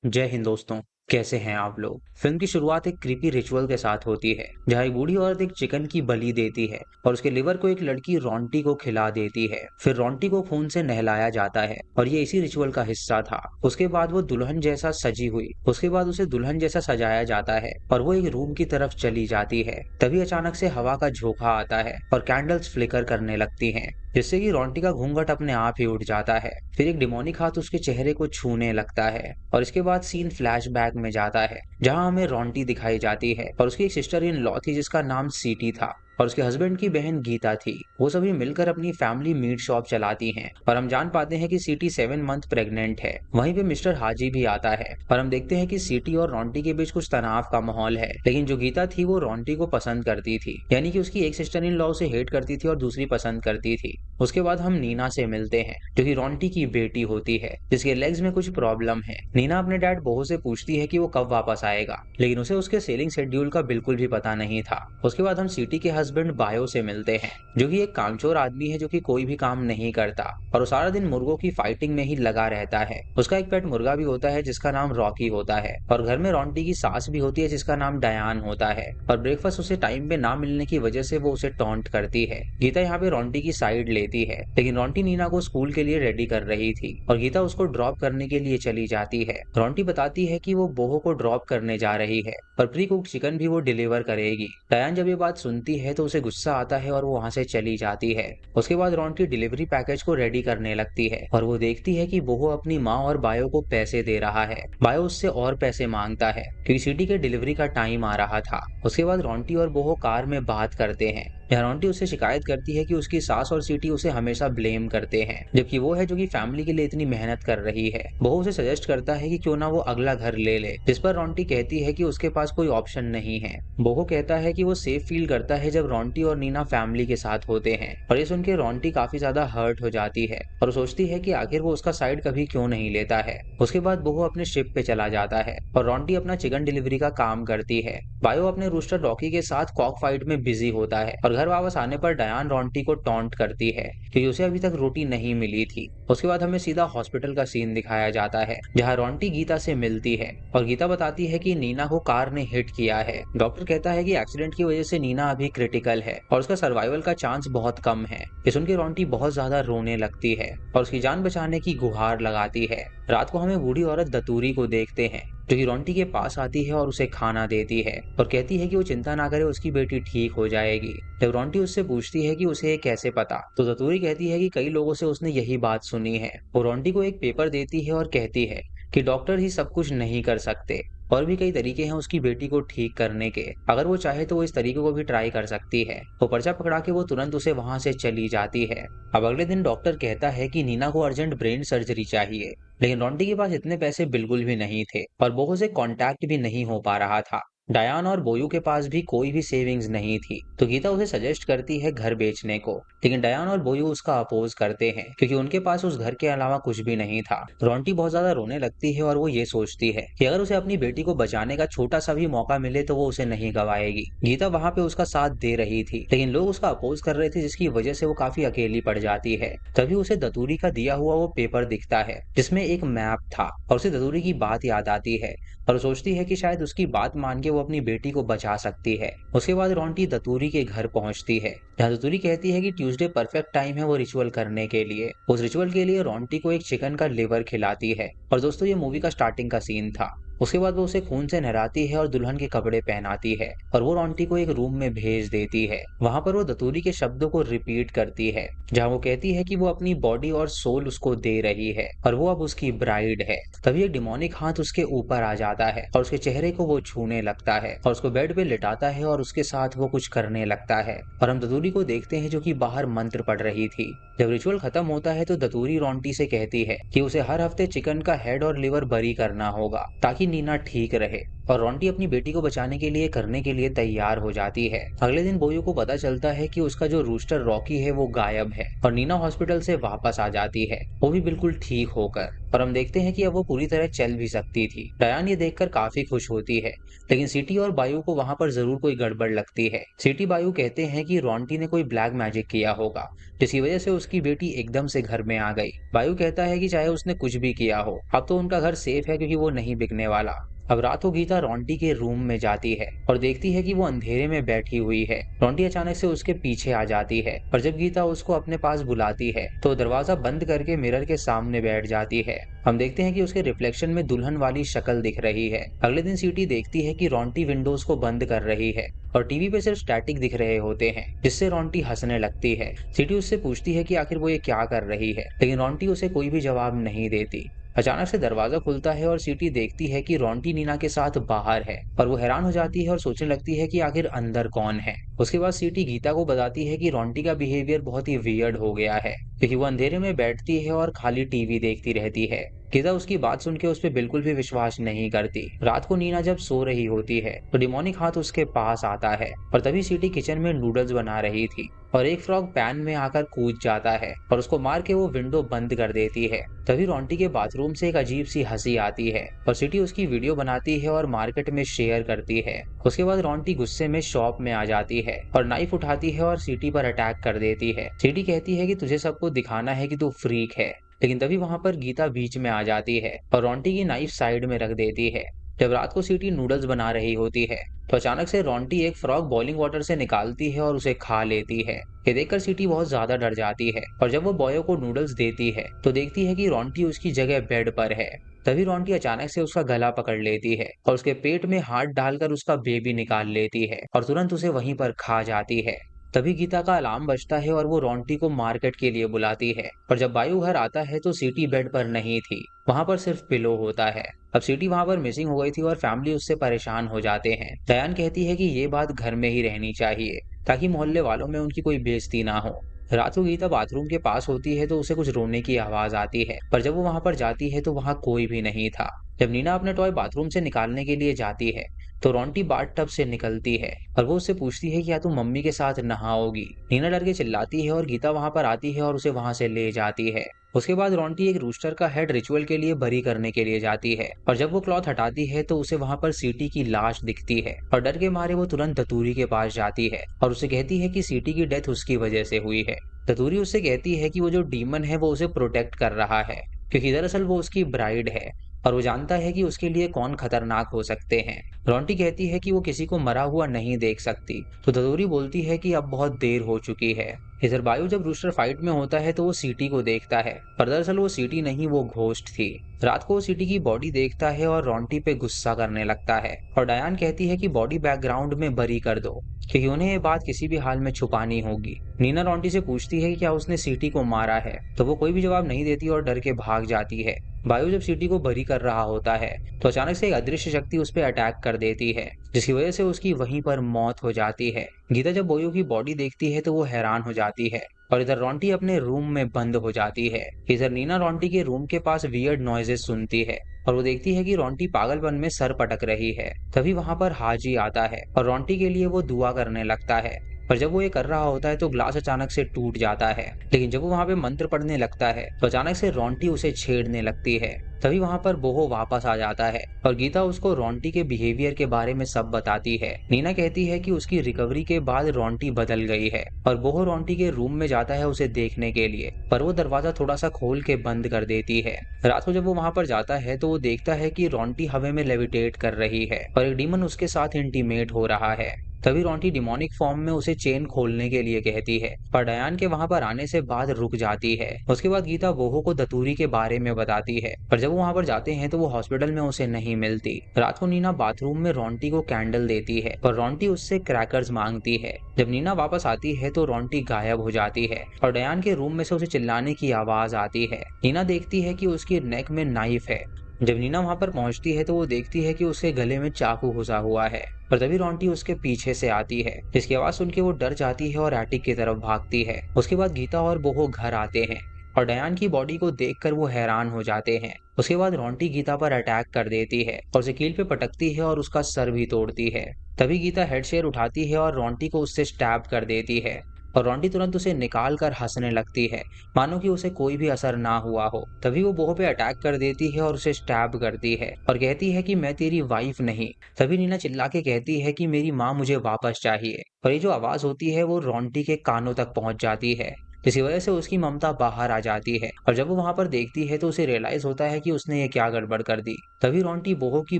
जय हिंद दोस्तों। कैसे हैं आप लोग। फिल्म की शुरुआत एक क्रीपी रिचुअल के साथ होती है जहां एक बूढ़ी औरत एक चिकन की बलि देती है और उसके लिवर को एक लड़की रोंटी को खिला देती है। फिर रोंटी को खून से नहलाया जाता है और ये इसी रिचुअल का हिस्सा था। उसके बाद वो दुल्हन जैसा सजी हुई, उसके बाद उसे दुल्हन जैसा सजाया जाता है और वो एक रूम की तरफ चली जाती है। तभी अचानक से हवा का झोंका आता है और कैंडल्स फ्लिकर करने लगती हैं, जिससे कि रोंटी का घूंघट अपने आप ही उठ जाता है। फिर एक डिमोनिक हाथ उसके चेहरे को छूने लगता है और इसके बाद सीन फ्लैशबैक में जाता है जहां हमें रोंटी दिखाई जाती है और उसकी एक सिस्टर इन लॉ थी जिसका नाम सीटी था और उसके हस्बैंड की बहन गीता थी। वो सभी मिलकर अपनी फैमिली मीट शॉप चलाती हैं और हम जान पाते हैं कि सीटी 7 मंथ प्रेग्नेंट है। वहीं पे मिस्टर हाजी भी आता है और हम देखते हैं कि सीटी और रोंटी के बीच कुछ तनाव का माहौल है, लेकिन जो गीता थी वो रोंटी को पसंद करती थी, यानी कि उसकी एक सिस्टर इन लॉ उसे हेट करती थी और दूसरी पसंद करती थी। उसके बाद हम नीना से मिलते हैं जो कि रोंटी की बेटी होती है जिसके लेग्स में कुछ प्रॉब्लम है। नीना अपने डैड बोहो से पूछती है कि वो कब वापस आएगा, लेकिन उसे उसके सेलिंग शेड्यूल का बिल्कुल भी पता नहीं था। उसके बाद हम सीटी के हस्बैंड बायो से मिलते हैं जो कि एक कामचोर आदमी है जो कि कोई भी काम नहीं करता और वो सारा दिन मुर्गों की फाइटिंग में ही लगा रहता है। उसका एक पेट मुर्गा भी होता है जिसका नाम रॉकी होता है और घर में रोंटी की सास भी होती है जिसका नाम डयान होता है और ब्रेकफास्ट उसे टाइम पे ना मिलने की वजह से वो उसे टॉन्ट करती है। गीता यहाँ पे रोंटी की साइड लेती है, लेकिन रोंटी नीना को स्कूल के लिए रेडी कर रही थी और गीता उसको ड्रॉप करने के लिए चली जाती है। रोंटी बताती है कि वो बोहो को ड्रॉप करने जा रही है और प्री कुक्ड चिकन भी वो डिलीवर करेगी। डयान जब ये बात सुनती है तो उसे गुस्सा आता है और वो वहां से चली जाती है। उसके बाद रोंटी डिलीवरी पैकेज को रेडी करने लगती है और वो देखती है कि बोहो अपनी माँ और बायो को पैसे दे रहा है। बायो उससे और पैसे मांगता है क्योंकि सिटी के डिलीवरी का टाइम आ रहा था। उसके बाद रोंटी और बोहो कार में बात करते हैं। रोंटी उससे शिकायत करती है कि उसकी सास और सीटी उसे हमेशा ब्लेम करते हैं, जबकि वो है जो कि फैमिली के लिए इतनी मेहनत कर रही है। बहू उसे सजेस्ट करता है कि क्यों ना वो अगला घर ले ले, जिस पर रोंटी कहती है कि उसके पास कोई ऑप्शन नहीं है। बहू कहता है कि वो सेफ फील करता है जब रोंटी और नीना फैमिली के साथ होते हैं और ये सुन के रोंटी काफी ज्यादा हर्ट हो जाती है और सोचती है कि आखिर वो उसका साइड कभी क्यों नहीं लेता है। उसके बाद बहू अपने शिप पे चला जाता है और रोंटी अपना चिकन डिलीवरी का काम करती है। बायो अपने रूस्टर रॉकी के साथ कॉक फाइट में बिजी होता है और घर वापस आने पर डयान रोंटी को टॉन्ट करती है क्योंकि उसे अभी तक रोटी नहीं मिली थी। उसके बाद हमें सीधा हॉस्पिटल का सीन दिखाया जाता है जहां रोंटी गीता से मिलती है और गीता बताती है कि नीना को कार ने हिट किया है। डॉक्टर कहता है कि एक्सीडेंट की वजह से नीना अभी क्रिटिकल है और उसका सर्वाइवल का चांस बहुत कम है। ये सुन के रोंटी बहुत ज्यादा रोने लगती है और उसकी जान बचाने की गुहार लगाती है। रात को हमें बूढ़ी औरत दतूरी को देखते हैं जो कि रोंटी के पास आती है और उसे खाना देती है और कहती है कि वो चिंता ना करे, उसकी बेटी ठीक हो जाएगी। जब रोंटी उससे पूछती है कि उसे ये कैसे पता, तो दतूरी कहती है कि कई लोगों से उसने यही बात सुनी है। वो रोंटी को एक पेपर देती है और कहती है कि डॉक्टर ही सब कुछ नहीं कर सकते और भी कई तरीके हैं उसकी बेटी को ठीक करने के। अगर वो चाहे तो वो इस तरीके को भी ट्राई कर सकती है। वो पर्चा पकड़ा के वो तुरंत उसे वहां से चली जाती है। अब अगले दिन डॉक्टर कहता है कि नीना को अर्जेंट ब्रेन सर्जरी चाहिए, लेकिन रोंटी के पास इतने पैसे बिल्कुल भी नहीं थे और बोहो से कांटेक्ट भी नहीं हो पा रहा था। डायान और बोयू के पास भी कोई भी सेविंग्स नहीं थी, तो गीता उसे सजेस्ट करती है घर बेचने को, लेकिन डायान और बोयू उसका अपोज करते हैं क्योंकि उनके पास उस घर के अलावा कुछ भी नहीं था। रोंटी बहुत ज्यादा रोने लगती है और वो ये सोचती है कि अगर उसे अपनी बेटी को बचाने का छोटा सा भी मौका मिले तो वो उसे नहीं गवाएगी। गीता वहां पे उसका साथ दे रही थी, लेकिन लोग उसका अपोज कर रहे थे जिसकी वजह से वो काफी अकेली पड़ जाती है। तभी उसे दतूरी का दिया हुआ वो पेपर दिखता है जिसमें एक मैप था और उसे दतूरी की बात याद आती है और सोचती है कि शायद उसकी बात मान के वो अपनी बेटी को बचा सकती है। उसके बाद रोंटी दतूरी के घर पहुंचती है जहाँ दतूरी कहती है कि ट्यूसडे परफेक्ट टाइम है वो रिचुअल करने के लिए। उस रिचुअल के लिए रोंटी को एक चिकन का लिवर खिलाती है और दोस्तों ये मूवी का स्टार्टिंग का सीन था। उसके बाद वो उसे खून से नहलाती है और दुल्हन के कपड़े पहनाती है और वो रोंटी को एक रूम में भेज देती है। वहां पर वो दतूरी के शब्दों को रिपीट करती है जहां वो कहती है कि वो अपनी बॉडी और सोल उसको दे रही है और वो अब उसकी ब्राइड है। तभी एक डिमोनिक हाथ उसके ऊपर आ जाता है और उसके चेहरे को वो छूने लगता है और उसको बेड पे लिटाता है और उसके साथ वो कुछ करने लगता है और हम दतूरी को देखते हैं जो कि बाहर मंत्र पढ़ रही थी। जब रिचुअल खत्म होता है तो दतूरी रोंटी से कहती है कि उसे हर हफ्ते चिकन का हेड और लिवर बरी करना होगा ताकि नीना ठीक रहे। और रोंटी अपनी बेटी को बचाने के लिए तैयार हो जाती है। अगले दिन बोयो को पता चलता है कि उसका जो रूस्टर रॉकी है वो गायब है और नीना हॉस्पिटल से वापस आ जाती है, वो भी बिल्कुल ठीक होकर। और हम देखते हैं कि अब वो पूरी तरह चल भी सकती थी। डायन ये देखकर काफी खुश होती है, लेकिन सिटी और बायू को वहां पर जरूर कोई गड़बड़ लगती है। सिटी बायू कहते हैं कि रोंटी ने कोई ब्लैक मैजिक किया होगा, जिसकी वजह से उसकी बेटी एकदम से घर में आ गई। बायू कहता है कि चाहे उसने कुछ भी किया हो, अब तो उनका घर सेफ है क्योंकि वो नहीं बिकने वाला। अब रात को गीता रोंटी के रूम में जाती है और देखती है कि वो अंधेरे में बैठी हुई है। रोंटी अचानक से उसके पीछे आ जाती है और जब गीता उसको अपने पास बुलाती है तो दरवाजा बंद करके मिरर के सामने बैठ जाती है। हम देखते हैं कि उसके रिफ्लेक्शन में दुल्हन वाली शक्ल दिख रही है। अगले दिन सिटी देखती है कि रोंटी विंडोज को बंद कर रही है और टीवी पे सिर्फ स्टैटिक दिख रहे होते हैं, जिससे रोंटी हंसने लगती है। सिटी उससे पूछती है कि आखिर वो ये क्या कर रही है, लेकिन रोंटी उसे कोई भी जवाब नहीं देती। अचानक से दरवाजा खुलता है और सिटी देखती है कि रोंटी नीना के साथ बाहर है और वो हैरान हो जाती है और सोचने लगती है कि आखिर अंदर कौन है। उसके बाद सिटी गीता को बताती है कि रोंटी का बिहेवियर बहुत ही वियर्ड हो गया है, क्योंकि वो अंधेरे में बैठती है और खाली टीवी देखती रहती है। गीता उसकी बात सुन के उस पर बिल्कुल भी विश्वास नहीं करती। रात को नीना जब सो रही होती है तो डिमोनिक हाथ उसके पास आता है और तभी सिटी किचन में नूडल्स बना रही थी और एक फ्रॉग पैन में आकर कूद जाता है और उसको मार के वो विंडो बंद कर देती है। तभी रोंटी के बाथरूम से एक अजीब सी हंसी आती है और सिटी उसकी वीडियो बनाती है और मार्केट में शेयर करती है। उसके बाद रोंटी गुस्से में शॉप में आ जाती है और नाइफ उठाती है और सिटी पर अटैक कर देती है। सिटी कहती है कि तुझे सबको दिखाना है कि तू फ्रीक है, लेकिन तभी वहां पर गीता बीच में आ जाती है और रोंटी की नाइफ साइड में रख देती है। जब रात को सिटी नूडल्स बना रही होती है तो अचानक से रोंटी एक फ्रॉग बॉइलिंग वाटर से निकालती है और उसे खा लेती है। ये देखकर सिटी बहुत ज्यादा डर जाती है और जब वो बॉयो को नूडल्स देती है तो देखती है कि रोंटी उसकी जगह बेड पर है। तभी रोंटी अचानक से उसका गला पकड़ लेती है और उसके पेट में हाथ डालकर उसका बेबी निकाल लेती है और तुरंत उसे वहीं पर खा जाती है। तभी गीता का अलार्म बजता है और वो रोंटी को मार्केट के लिए बुलाती है। पर जब बायू घर आता है तो सिटी बेड पर नहीं थी, वहां पर सिर्फ पिलो होता है। अब सिटी वहां पर मिसिंग हो गई थी और फैमिली उससे परेशान हो जाते हैं। दयान कहती है कि ये बात घर में ही रहनी चाहिए ताकि मोहल्ले वालों में उनकी कोई बेइज्जती ना हो। रात को गीता बाथरूम के पास होती है तो उसे कुछ रोने की आवाज आती है, पर जब वो वहां पर जाती है तो वहां कोई भी नहीं था। जब नीना अपने टॉय बाथरूम से निकालने के लिए जाती है तो रोंटी बाथटब से निकलती है और वो उससे पूछती है कि क्या तुम मम्मी के साथ नहाओगी। नीना डर के चिल्लाती है और गीता वहां पर आती है और उसे वहां से ले जाती है। उसके बाद रोंटी एक रूस्टर का हेड रिचुअल के लिए बरी करने के लिए जाती है और जब वो क्लॉथ हटाती है तो उसे वहां पर सीटी की लाश दिखती है और डर के मारे वो तुरंत दतूरी के पास जाती है और उसे कहती है कि सीटी की डेथ उसकी वजह से हुई है। दतूरी उससे कहती है कि वो जो डीमन है वो उसे प्रोटेक्ट कर रहा है, क्योंकि दरअसल वो उसकी ब्राइड है और वो जानता है कि उसके लिए कौन खतरनाक हो सकते हैं। रोंटी कहती है कि वो किसी को मरा हुआ नहीं देख सकती, तो दतूरी बोलती है कि अब बहुत देर हो चुकी है। इधर बायू जब रूस्टर फाइट में होता है तो वो सीटी को देखता है, पर दरअसल वो सीटी नहीं, वो घोस्ट थी। रात को वो सीटी की बॉडी देखता है और रोंटी पे गुस्सा करने लगता है और डायन कहती है कि बॉडी बैकग्राउंड में बरी कर दो, क्योंकि उन्हें ये बात किसी भी हाल में छुपानी होगी। नीना रोंटी से पूछती है कि क्या उसने सीटी को मारा है, तो वो कोई भी जवाब नहीं देती और डर के भाग जाती है। बायू जब सीटी को बरी कर रहा होता है तो अचानक से एक अदृश्य शक्ति उस पर अटैक कर देती है, जिसकी वजह से उसकी वहीं पर मौत हो जाती है। गीता जब बोयो की बॉडी देखती है तो वो हैरान हो जाती है और इधर रोंटी अपने रूम में बंद हो जाती है। इधर नीना रोंटी के रूम के पास वियर्ड नॉइजेस सुनती है और वो देखती है कि रोंटी पागलपन में सर पटक रही है। तभी वहां पर हाजी आता है और रोंटी के लिए वो दुआ करने लगता है, पर जब वो ये कर रहा होता है तो ग्लास अचानक से टूट जाता है। लेकिन जब वो वहां पे मंत्र पढ़ने लगता है तो अचानक से रोंटी उसे छेड़ने लगती है। तभी वहां पर बोहो वापस आ जाता है और गीता उसको रोंटी के बिहेवियर के बारे में सब बताती है। नीना कहती है कि उसकी रिकवरी के बाद रोंटी बदल गई है और बोहो रोंटी के रूम में जाता है उसे देखने के लिए, पर वो दरवाजा थोड़ा सा खोल के बंद कर देती है। रात को जब वो वहां पर जाता है तो वो देखता है कि रोंटी हवा में लेविटेट कर रही है और एक डीमन उसके साथ इंटीमेट हो रहा है। तभी रोंटी डिमोनिक फॉर्म में उसे चेन खोलने के लिए कहती है, पर डयान के वहां पर आने से बाद रुक जाती है। उसके बाद गीता बोहो को दतूरी के बारे में बताती है, पर जब वो वहां पर जाते हैं तो वो हॉस्पिटल में उसे नहीं मिलती। रात को नीना बाथरूम में रोंटी को कैंडल देती है, पर रोंटी उससे क्रैकर्स मांगती है। जब नीना वापस आती है तो रोंटी गायब हो जाती है और डयान के रूम में से उसे चिल्लाने की आवाज आती है। नीना देखती है कि उसकी नेक में नाइफ है। जब नीना वहां पर पहुंचती है तो वो देखती है कि उसके गले में चाकू घुसा हुआ है, पर तभी रोंटी उसके पीछे से आती है, जिसकी आवाज सुन के वो डर जाती है और एटिक की तरफ भागती है। उसके बाद गीता और बोहो घर आते हैं और डयान की बॉडी को देखकर वो हैरान हो जाते हैं। उसके बाद रोंटी गीता पर अटैक कर देती है और उसे कील पे पटकती है और उसका सर भी तोड़ती है। तभी गीता हेड शेयर उठाती है और रोंटी को उससे स्टैब कर देती है और रोंटी तुरंत उसे निकाल कर हंसने लगती है, मानो कि उसे कोई भी असर ना हुआ हो। तभी वो बोहो पे अटैक कर देती है और उसे स्टैब करती है और कहती है कि मैं तेरी वाइफ नहीं। तभी नीना चिल्ला के कहती है कि मेरी माँ मुझे वापस चाहिए, और ये जो आवाज होती है वो रोंटी के कानों तक पहुंच जाती है, जिसकी वजह से उसकी ममता बाहर आ जाती है। और जब वो वहां पर देखती है तो उसे रियलाइज होता है कि उसने ये क्या गड़बड़ कर दी। तभी रोंटी बोहो की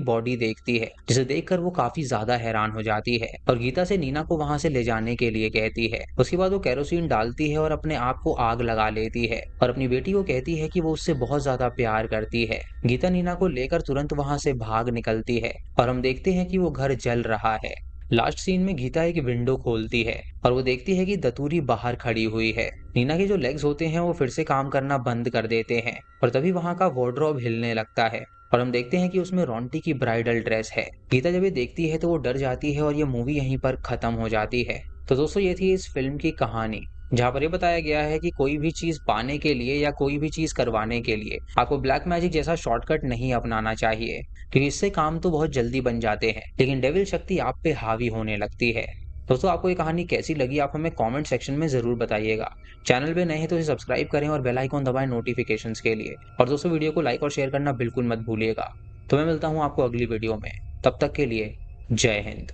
बॉडी देखती है, जिसे देखकर वो काफी ज्यादा हैरान हो जाती है और गीता से नीना को वहां से ले जाने के लिए कहती है। उसके बाद वो केरोसिन डालती है और अपने आप को आग लगा लेती है और अपनी बेटी को कहती है कि वो उससे बहुत ज्यादा प्यार करती है। गीता नीना को लेकर तुरंत वहां से भाग निकलती है और हम देखते हैं कि वो घर जल रहा है। लास्ट सीन में गीता एक विंडो खोलती है और वो देखती है कि दतूरी बाहर खड़ी हुई है। नीना के जो लेग्स होते हैं वो फिर से काम करना बंद कर देते हैं और तभी वहां का वार्डरोब हिलने लगता है और हम देखते हैं कि उसमें रोंटी की ब्राइडल ड्रेस है। गीता जब ये देखती है तो वो डर जाती है और ये मूवी यहीं पर खत्म हो जाती है। तो दोस्तों, ये थी इस फिल्म की कहानी, जहाँ पर ये बताया गया है कि कोई भी चीज पाने के लिए या कोई भी चीज करवाने के लिए आपको ब्लैक मैजिक जैसा शॉर्टकट नहीं अपनाना चाहिए, क्योंकि इससे काम तो बहुत जल्दी बन जाते हैं लेकिन डेविल शक्ति आप पे हावी होने लगती है। दोस्तों, आपको ये कहानी कैसी लगी आप हमें कमेंट सेक्शन में जरूर बताइएगा। चैनल पे नए हैं तो इसे सब्सक्राइब करें और बेल आइकॉन दबाएं नोटिफिकेशंस के लिए। और दोस्तों, वीडियो को लाइक और शेयर करना बिल्कुल मत भूलिएगा। तो मैं मिलता हूँ आपको अगली वीडियो में, तब तक के लिए जय हिंद।